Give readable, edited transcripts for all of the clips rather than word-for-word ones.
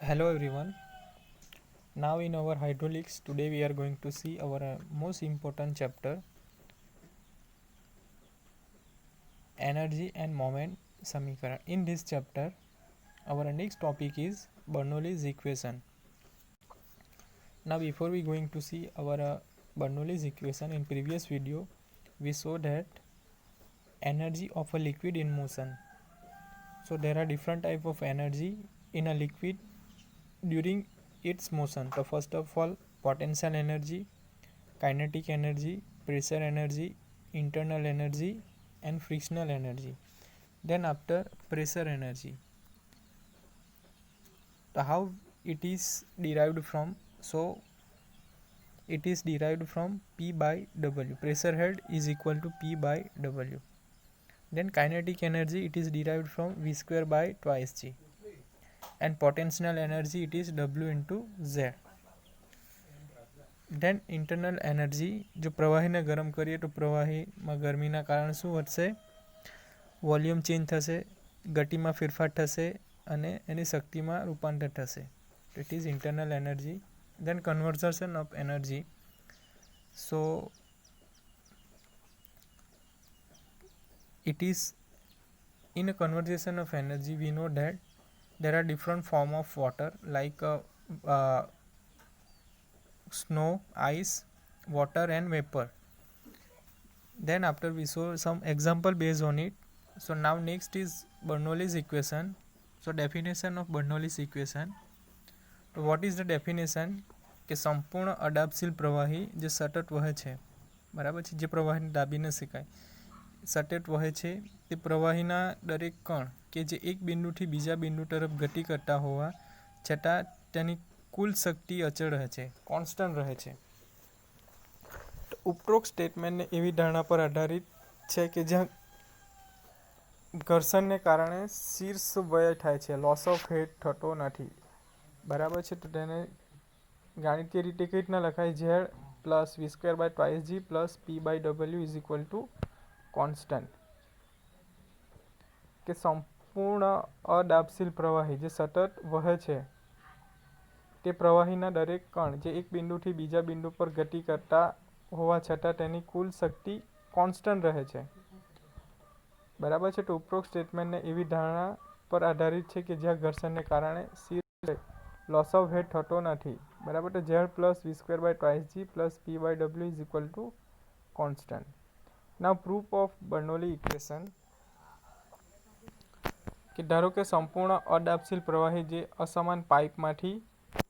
Hello everyone. Now in our hydraulics today we are going to see our most important chapter, energy and moment samikaran. In this chapter our next topic is Bernoulli's equation. Now before we going to see our Bernoulli's equation, in previous video we saw that energy of a liquid in motion. So there are different type of energy in a liquid during its motion. So first of all, potential energy, kinetic energy, pressure energy, internal energy and frictional energy. Then after pressure energy, so how it is derived from? So it is derived from P by W. Pressure head is equal to P by W. Then kinetic energy, it is derived from V square by twice G. And potential energy, it is W into Z. Then internal energy जो प्रवाही ने गरम करिए तो प्रवाही में गर्मी ना कारण शू વધશે वॉल्यूम चेंज થશે गति में फेरफार થશે અને એની શક્તિમાં રૂપાંતર થશે it is internal energy then conversion of energy so it is in a conversation of energy we know that there are different form of water like snow, ice, water and vapor. Then after we saw some example based on it. So now next is Bernoulli's equation. So definition of Bernoulli's equation. So what is the definition? કે સંપૂર્ણ અડાપશીલ પ્રવાહી જે સતત વહે છે બરાબર છે જે પ્રવાહીને દાબી ન શકાય સતત વહે છે તે પ્રવાહીના દરેક કણ કે જે એક બિંદુથી બીજા બિંદુ તરફ ગતિ કરતા હોવા છતાં તેની कुल शक्ति अचल रहे छे कॉन्स्टન્ટ रहे छे तो उपरोक्त स्टेटमेंट ने एवी धारणा पर आधारित छे कि ज्यां घर्षण ने कारणे शीर्ष वय थाय छे लॉस ऑफ हेड थतो नथी बराबर छे तो तेने गणितीय रीते कई रीतना लखाय z plus v square by twice g plus p by w is equal to constant के संपूर्ण अदाबशील प्रवाही जे सतत वहे छे તે પ્રવાહીના દરેક કણ જે એક બિંદુથી બીજા બિંદુ પર ગતિ કરતા હોવા છતાં તેની કુલ શક્તિ કોન્સ્ટન્ટ રહે છે બરાબર છે તો ઉપરોક્ત સ્ટેટમેન્ટને એવી ધારણા પર આધારિત છે કે જ્યાં ઘર્ષણને કારણે શીર્ષ લોસ ઓફ હેડ થતો નથી બરાબર તો z plus v square by twice g plus p by w is equal to constant now proof of Bernoulli equation કે ધારો કે સંપૂર્ણ અદાબશીલ પ્રવાહી જે અસમાન પાઇપમાંથી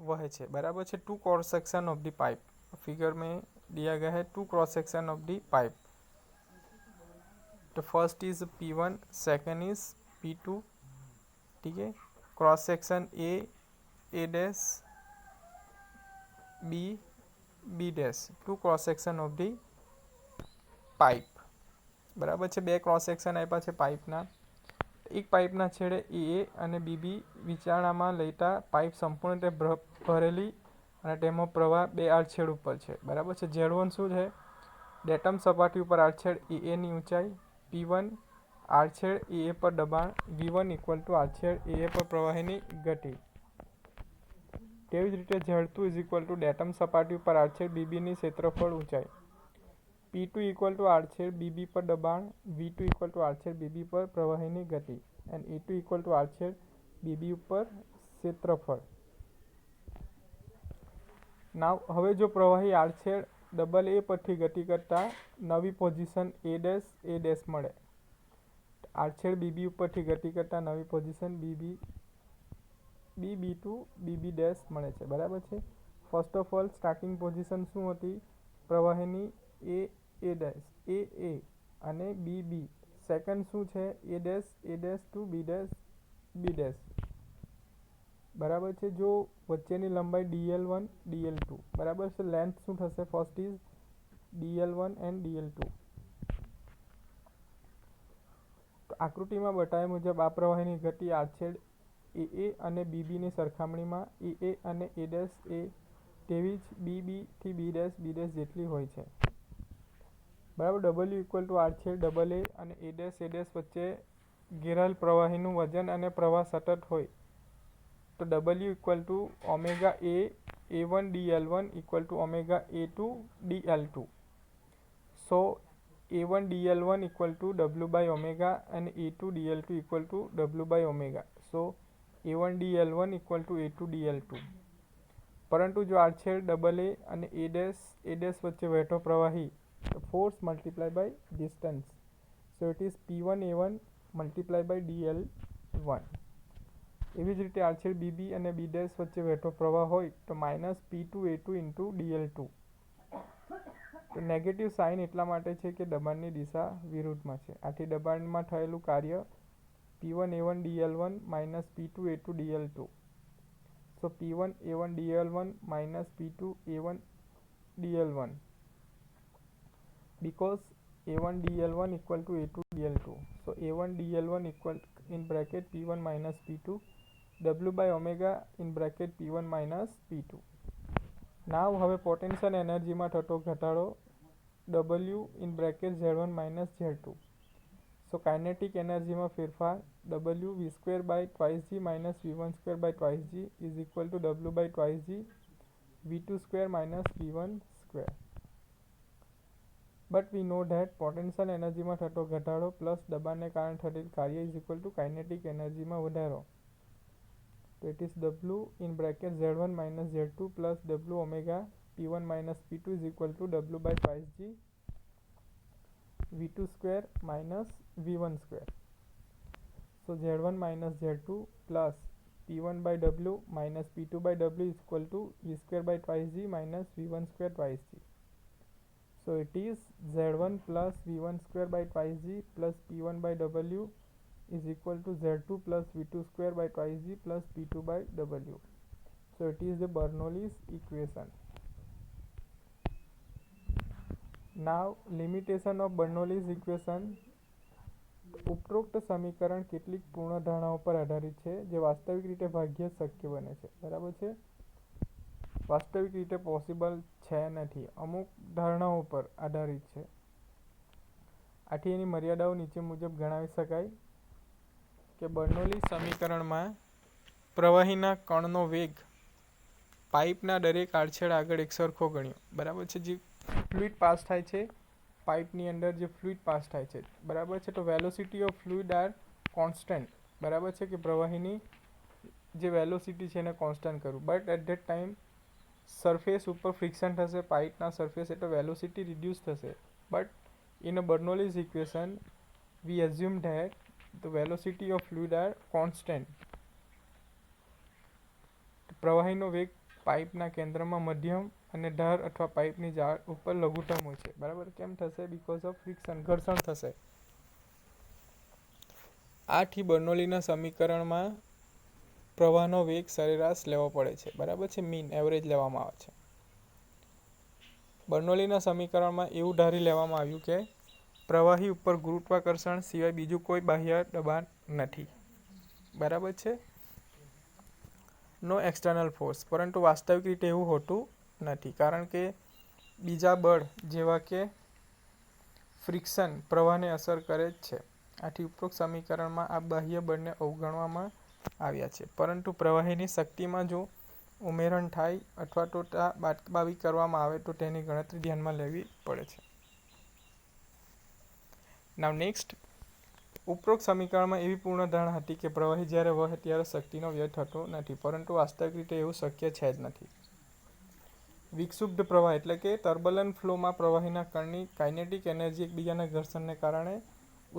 वह है बराबर है two cross section of the pipe figure में दिया गया है two cross section of the pipe तो first is P1 second is P2 ठीक है cross section A dash B dash two cross section of the pipe बराबर है बे cross section आप्या छे पाइपना एक पाइपना छेड़े ए અને बीबी વિચારણામાં લેતા પાઇપ સંપૂર્ણ ભરેલી અને તેમાં પ્રવાહ બે આડછેડ ઉપર છે બરાબર છે Z1 શું છે ડેટમ સપાટી ઉપર આડછેડ એ ની ઊંચાઈ P1 આડછેડ એ પર દબાણ V1 ઇક્વલ ટુ આડછેડ એ પર પ્રવાહીની ગતિ તેવી જ રીતે Z2 is equal two datum સપાટી ઉપર આડછેડ BB ની ક્ષેત્રફળ ઊંચાઈ P2 इक्वल टू आड़छेड़ BB पर दबाण V2 इक्वल टू आड़छेड़ BB पर प्रवाही गति एंड E2 इक्वल टू आड़छेड़ BB पर क्षेत्रफल नाउ हवे जो प्रवाही आड़छेड़ डबल ए पर गति करता नवी पोजीशन ए डैश मळे आड़छेड़ BB पर गति करता नवी पोजीशन BB2 BB डैश मळे छे बराबर छे first of all starting position शुं हती प्रवाही ए डैश ए અને BB સેકન્ડ શું છે A dash to B dash બરાબર છે જો વચ્ચેની લંબાઈ DL1 DL2 બરાબર છે લેન્થ શું થશે first is DL1 and DL2 તો આકૃતિમાં બતાવ્યા મુજબ આ પ્રવાહીની ગતિ આડછેડ એ અને BB ની સરખામણીમાં એ અને એ ડેશ એ તેવી જ BB થી બી ડેશ જેટલી હોય છે बराबर W इक्वल टू आड़छेड़ डबल ए અને એ ડેશ વચ્ચે ઘેરાયેલ પ્રવાહીનું વજન અને પ્રવાહ સતત હોય तो W equal to omega A1 dl1 equal to omega A2 dl2. So A1 dl1 equal to W by omega and A2 dl2 equal to W by omega. So A1 dl1 equal to A2 dl2. परंतु जो आरछेड़ double A અને A dash વચ્ચે વહેતો પ્રવાહી force multiply by distance, so it is P1A1 multiply by dl1. એવી જ રીતે આરછેડ BB અને બી ડેશ વચ્ચે વહેતો પ્રવાહ હોય તો માઇનસ P2A2 ઇન્ટુ dl2. તો નેગેટિવ સાઇન એટલા માટે છે કે દબાણની દિશા વિરુદ્ધમાં છે. આથી દબાણમાં થયેલું કાર્ય P1A1 dl1 minus P2A2 dl2. So P1A1 dl1 minus P2A1 dl1, because A1 dl1 equal to A2 dl2. So A1 dl1 equal in bracket P1 minus P2, W by omega in bracket P1 minus P2. Now હવે potential એનર્જીમાં થતો ઘટાડો W in bracket Z1 minus Z2. So kinetic energy में फेरफार W v square by twice g minus v1 square by twice g is equal to W by twice g v2 square minus v1 square. But we know that potential energy में थतो घटाडो plus દબાણને કારણે થયેલ કાર્ય is equal to kinetic energy में વધારો. So it is W in bracket Z1 minus Z2 plus W omega P1 minus P2 is equal to W by twice g v2 square minus v1 square. So Z1 minus Z2 plus P1 by W minus P2 by W is equal to v square by twice g minus v1 square twice g. So it is Z1 plus v1 square by twice g plus P1 by W is equal to Z2 plus v2 square by twice g plus P2 by W. So it is the Bernoulli's equation. Now limitation of Bernoulli's equation. ઉપરોક્ત સમીકરણ કેટલીક પૂર્ણધારણાઓ પર આધારિત છે જે વાસ્તવિક રીતે ભાગ્યે શક્ય બને છે. બરાબર છે, વાસ્તવિક રીતે પોસિબલ છે નથી, અમુક ધારણાઓ પર આધારિત છે. આથી એની મર્યાદાઓ નીચે મુજબ ગણાવી શકાય કે બર્નોલી સમીકરણમાં પ્રવાહીના કણનો વેગ પાઇપના દરેક આડછેદ આગળ એકસરખો ગણ્યો. બરાબર છે, જે ફ્લુઇડ પાસ થાય છે પાઇપની અંદર, જે ફ્લુઇડ પાસ થાય છે, બરાબર છે, તો velocity of fluid are constant. બરાબર છે કે પ્રવાહીની જે વેલોસિટી છે એને કોન્સ્ટન્ટ કરવું. But at that time surface ઉપર ફ્રિક્શન થશે પાઇપના સરફેસ, એટલે વેલોસિટી રિડ્યુસ થશે. But in a Bernoulli's equation we assume that the velocity of fluid are constant. પ્રવાહીનો વેગ પાઇપના કેન્દ્રમાં મધ્યમ અને ધાર અથવા પાઇપની જાળ ઉપર લઘુત્તમ હોય છે. બરાબર, કેમ થશે? બીકોઝ ઓફ ફ્રિક્શન, ઘર્ષણ થશે. આથી બર્નોલીના સમીકરણમાં પ્રવાહનો વેગ સરેરાશ લેવો પડે છે. બરાબર છે, મીન એવરેજ લેવામાં આવે છે. બર્નોલીના સમીકરણમાં એવું ધારી લેવામાં આવ્યું કે પ્રવાહી ઉપર ગુરુત્વાકર્ષણ સિવાય બીજું કોઈ બાહ્ય દબાણ નથી. બરાબર છે, નો એક્સટર્નલ ફોર્સ. પરંતુ વાસ્તવિક રીતે એવું હોતું નથી, કારણ કે બીજા બળ જેવા કે ફ્રિક્શન પ્રવાહને અસર કરે જ છે. આથી ઉપરોક્ત સમીકરણમાં આ બાહ્ય બળને અવગણવામાં આવ્યા છે. પરંતુ પ્રવાહીની શક્તિમાં જો ઉમેરણ થાય અથવા તો બાદબાકી કરવામાં આવે તો તેની ગણતરી ધ્યાનમાં લેવી પડે છે. નાવ નેક્સ્ટ, ઉપરોક્ત સમીકરણમાં એવી પૂર્ણધારણા હતી કે પ્રવાહી જ્યારે વહે ત્યારે શક્તિનો વ્યય થતો નથી, પરંતુ વાસ્તવિક રીતે એવું શક્ય છે જ નથી. વિક્ષુબ્ધ પ્રવાહ એટલે કે ટર્બુલન્ટ ફ્લોમાં પ્રવાહીના કણની કાઇનેટિક એનર્જી એકબીજાના ઘર્ષણને કારણે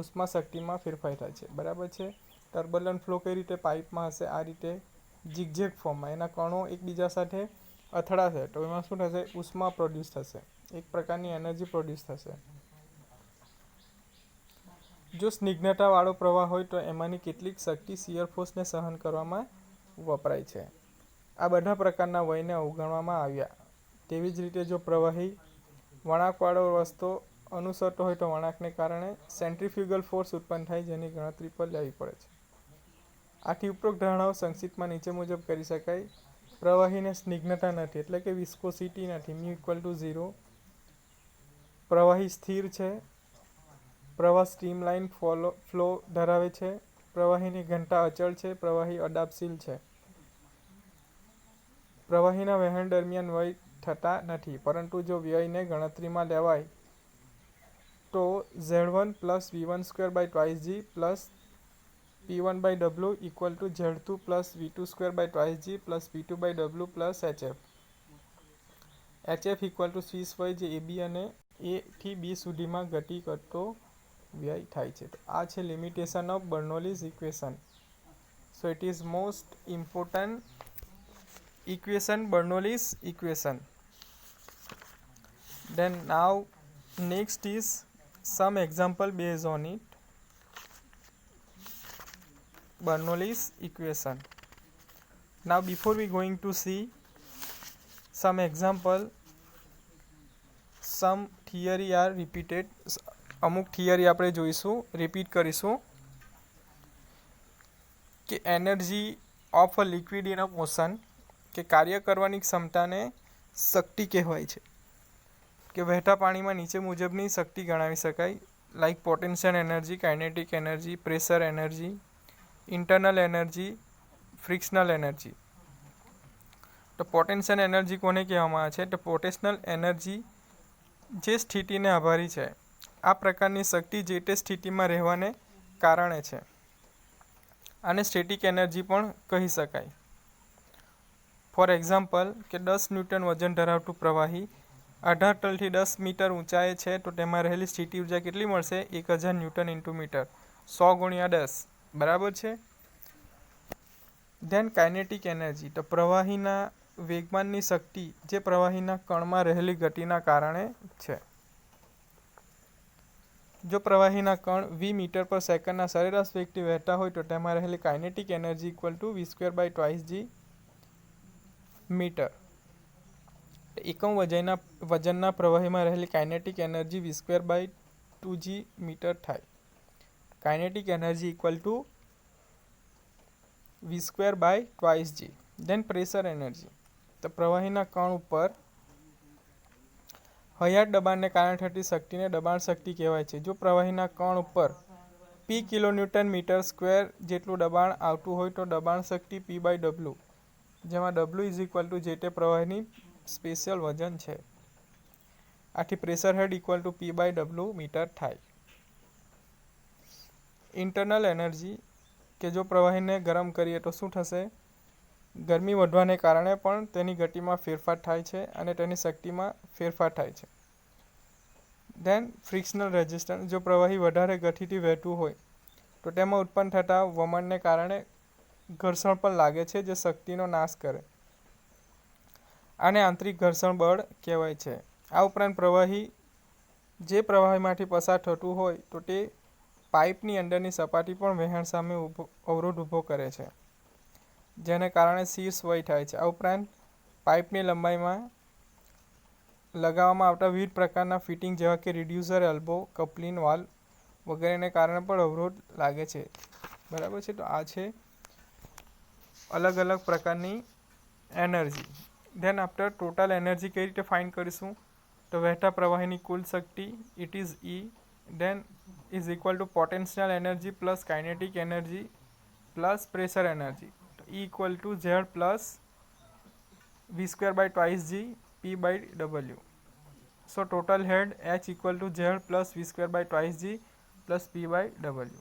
ઉષ્મા શક્તિમાં ફેરફાર થાય છે. બરાબર છે, ટર્બુલન્ટ ફ્લો કઈ રીતે પાઇપમાં હશે? આ રીતે ઝિગઝેગ ફોર્મમાં એના કણો એકબીજા સાથે અથડાશે તો એમાં શું થશે? ઉષ્મા પ્રોડ્યુસ થશે, એક પ્રકારની એનર્જી પ્રોડ્યુસ થશે. જો સ્નિગ્ધતાવાળો પ્રવાહ હોય તો એમાંની કેટલીક શક્તિ શિયર ફોર્સને સહન કરવામાં વપરાય છે. આ બધા પ્રકારના વયને અવગણવામાં આવ્યા. તેવી જ રીતે જો પ્રવાહી વળાંકવાળો રસ્તો અનુસરતો હોય તો વળાંકને કારણે સેન્ટ્રીફ્યુગલ ફોર્સ ઉત્પન્ન થાય, જેની ગણતરી પર લેવી પડે છે. આથી ઉપરોક્ત ધારણાઓ સંક્ષિપ્તમાં નીચે મુજબ કરી શકાય. પ્રવાહીને સ્નિગ્ધતા નથી એટલે કે વિસ્કોસિટી નથી, મ્યુ ઇક્વલ ટુ 0. પ્રવાહી સ્થિર છે. પ્રવાહ સ્ટ્રીમલાઇન ફ્લો ધરાવે છે. પ્રવાહીની ઘનતા અચળ છે. પ્રવાહી અદાબશીલ છે. પ્રવાહીના વહેણ દરમિયાન વ્યય થતા નથી, પરંતુ જો વ્યયને ગણતરીમાં લેવાય તો Z1 plus V1² by twice G plus P1 by W equal to Z2 plus V2² by twice G plus P2 by W plus HF. HF equal to સ્વીસ વય જે AB અને A થી B સુધીમાં ગતિ કરતો વ્યય થાય છે. તો આ છે limitation of Bernoulli's equation. So it is most important equation, Bernoulli's equation. Then now next is some example based on it. Bernoulli's equation. Now before we going to see some example, some theory are repeated. અમુક theory આપણે જોઈશું, repeat કરીશું કે energy of a liquid in a motion, કે કાર્ય કરવાની ક્ષમતાને શક્તિ કહેવાય છે, કે વહેતા પાણીમાં નીચે મુજબની શક્તિ ગણાવી શકાય, like potential energy, kinetic energy, pressure energy, internal energy, frictional energy. તો પોટેન્શિયલ એનર્જી કોને કહેવામાં આવે છે? તો પોટેન્શિયલ એનર્જી જે સ્થિતિને આભારી છે. આ પ્રકારની શક્તિ જે તે સ્થિતિમાં રહેવાને કારણે છે. આને સ્ટેટિક એનર્જી પણ કહી શકાય. ફોર એક્ઝામ્પલ કે 10 ન્યૂટન વજન ધરાવતું પ્રવાહી 18 તલથી 10 મીટર ઊંચાઈએ છે, તો તેમાં રહેલી સ્થિતિ ઉર્જા કેટલી મળશે? 1000 ન્યૂટન ઇન્ટુ મીટર, 100 ગુણ્યા 10, બરાબર છે. ધેન કાઇનેટિક એનર્જી, તો પ્રવાહીના વેગમાનની શક્તિ જે પ્રવાહીના કણમાં રહેલી ગતિના કારણે છે. જો પ્રવાહીના કણ v મીટર પર સેકન્ડના સરેરાશ વેગથી વહેતા હોય તો તેમાં રહેલી kinetic energy equal to V² by twice G metre. એકમ વજનના પ્રવાહીમાં રહેલી kinetic energy V² by 2G metre થાય. Kinetic energy equal to V² by twice G. Then pressure energy, તો પ્રવાહીના કણ ઉપર હયાત દબાણને કારણે થતી શક્તિને દબાણ શક્તિ કહેવાય છે. જો પ્રવાહીના કણ ઉપર P કિલોન્યુટન મીટર સ્ક્વેર જેટલું દબાણ આવતું હોય તો દબાણ શક્તિ P બાય W, જેમાં W ઇઝ ઇક્વલ ટુ જે તે પ્રવાહીની સ્પેશિયલ વજન છે. આથી pressure head equal to P by W metre થાય. ઇન્ટરનલ એનર્જી, કે જો પ્રવાહીને ગરમ કરીએ તો શું થશે? ગરમી વધવાને કારણે પણ તેની ગતિમાં ફેરફાર થાય છે અને તેની શક્તિમાં ફેરફાર થાય છે. ધેન ફ્રિક્શનલ રેઝિસ્ટન્સ, જો પ્રવાહી વધારે ગતિથી વહેતું હોય તો તેમાં ઉત્પન્ન થતા વમનને કારણે ઘર્ષણ પણ લાગે છે, જે શક્તિનો નાશ કરે. આને આંતરિક ઘર્ષણ બળ કહેવાય છે. આ ઉપરાંત પ્રવાહી જે પ્રવાહીમાંથી પસાર થતું હોય તો તે પાઇપની અંદરની સપાટી પણ વહેણ સામે અવરોધ ઊભો કરે છે, જેને કારણે શીર્ષ વય થાય છે. આ ઉપરાંત પાઇપની લંબાઈમાં લગાવવામાં આવતા વિવિધ પ્રકારના ફિટિંગ જેવા કે રિડ્યુસર, એલ્બો, કપલિંગ વાલ્વ વગેરેને કારણે પણ અવરોધ લાગે છે, બરાબર છે. તો આ છે અલગ અલગ પ્રકારની energy. Then after total energy કઈ રીતે ફાઇન્ડ કરીશું? તો વહેતા પ્રવાહીની કુલ શક્તિ it is E then is equal to potential energy plus kinetic energy plus pressure energy. E equal to Z plus V² by twice G P by W. So total head H equal to Z plus V² by twice G plus P by W.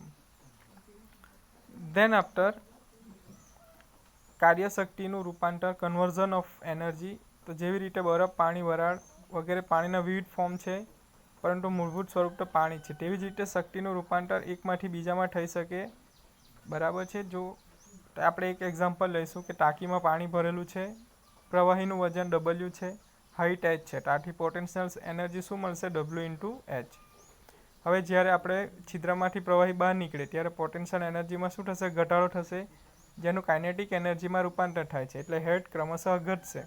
Then after કાર્યશક્તિનું રૂપાંતર, conversion of energy. તો જેવી રીતે બરફ, પાણી, વરાળ વગેરે પાણીના વિવિધ ફોર્મ છે, પરંતુ મૂળભૂત સ્વરૂપ તો પાણી છે. તેવી જ રીતે શક્તિનું રૂપાંતર એકમાંથી બીજામાં થઈ શકે, બરાબર છે. જો આપણે એક એક્ઝામ્પલ લઈશું કે ટાંકીમાં પાણી ભરેલું છે, પ્રવાહીનું વજન W છે, હાઇટ H છે, તો આથી પોટેન્શિયલ એનર્જી શું મળશે? W into H. હવે જ્યારે આપણે છિદ્રમાંથી પ્રવાહી બહાર નીકળે ત્યારે પોટેન્શિયલ એનર્જીમાં શું થશે? ઘટાડો થશે, જેનું કાઇનેટિક એનર્જીમાં રૂપાંતર થાય છે, એટલે હેડ ક્રમશઃ ઘટશે.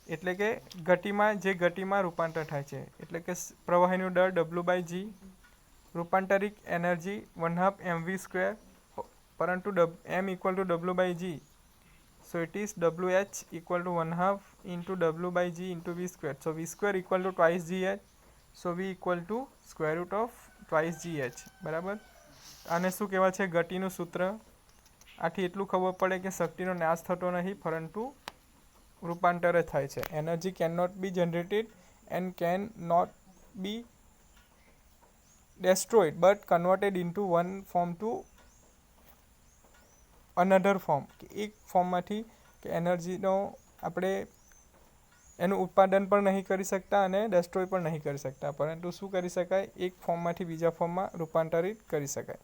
એટલે કે ગતિમાં રૂપાંતર થાય છે, એટલે કે પ્રવાહીનું દળ W બાય G, રૂપાંતરિક એનર્જી 1/2 mv², પરંતુ m equal to W by G, so it is WH equal to 1/2 into W by G into V². So V² equal to twice GH, so V equal to square root of twice GH, બરાબર. આને શું કહેવાય છે? ગતિનું સૂત્ર. આથી એટલું ખબર પડે કે શક્તિનો નાશ થતો નથી પરંતુ રૂપાંતર થાય છે. Energy can not be generated and can not be destroyed but converted into one form to another form. એક ફોર્મમાંથી કે એનર્જીનો આપણે એનું ઉત્પાદન પણ નહીં કરી શકતા અને ડેસ્ટ્રોય પણ નહીં કરી શકતા, પરંતુ શું કરી શકાય, એક ફોર્મમાંથી બીજા ફોર્મમાં રૂપાંતરિત કરી શકાય.